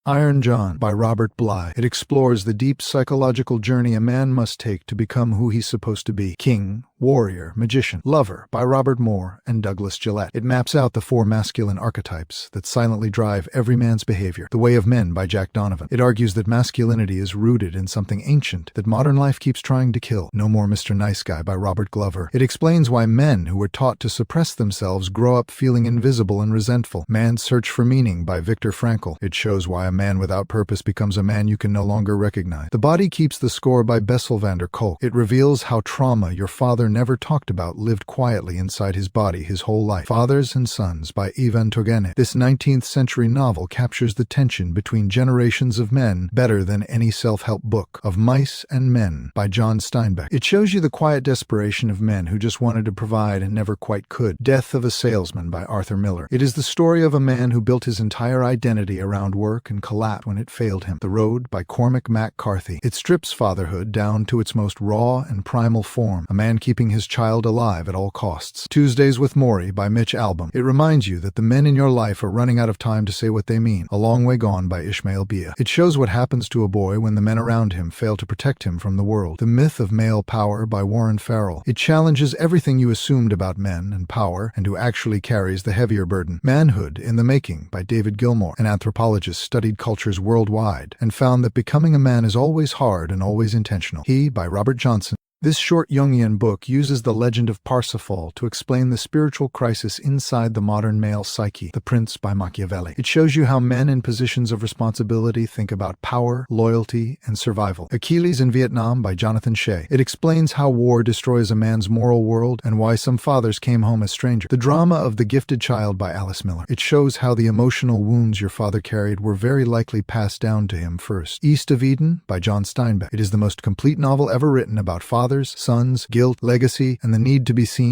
Iron John by Robert Bly. It explores the deep psychological journey a man must take to become who he's supposed to be. King, Warrior, Magician, Lover by Robert Moore and Douglas Gillette. It maps out the four masculine archetypes that silently drive every man's behavior. The Way of Men by Jack Donovan. It argues that masculinity is rooted in something ancient that modern life keeps trying to kill. No More Mr. Nice Guy by Robert Glover. It explains why men who were taught to suppress themselves grow up feeling invisible and resentful. Man's Search for Meaning by Viktor Frankl. It shows why a man without purpose becomes a man you can no longer recognize. The Body Keeps the Score by Bessel van der Kolk. It reveals how trauma your father never talked about lived quietly inside his body his whole life. Fathers and Sons by Ivan Turgenev. This 19th century novel captures the tension between generations of men better than any self-help book. Of Mice and Men by John Steinbeck. It shows you the quiet desperation of men who just wanted to provide and never quite could. Death of a Salesman by Arthur Miller. It is the story of a man who built his entire identity around work and collapsed when it failed him. The Road by Cormac McCarthy. It strips fatherhood down to its most raw and primal form, a man keeping his child alive at all costs. Tuesdays with Morrie by Mitch Albom. It reminds you that the men in your life are running out of time to say what they mean. A Long Way Gone by Ishmael Bia. It shows what happens to a boy when the men around him fail to protect him from the world. The Myth of Male Power by Warren Farrell. It challenges everything you assumed about men and power and who actually carries the heavier burden. Manhood in the Making by David Gilmour. An anthropologist studied cultures worldwide and found that becoming a man is always hard and always intentional. He by Robert Johnson. This short Jungian book uses the legend of Parsifal to explain the spiritual crisis inside the modern male psyche. The Prince by Machiavelli. It shows you how men in positions of responsibility think about power, loyalty, and survival. Achilles in Vietnam by Jonathan Shea. It explains how war destroys a man's moral world and why some fathers came home as strangers. The Drama of the Gifted Child by Alice Miller. It shows how the emotional wounds your father carried were very likely passed down to him first. East of Eden by John Steinbeck. It is the most complete novel ever written about fathers, sons, guilt, legacy, and the need to be seen.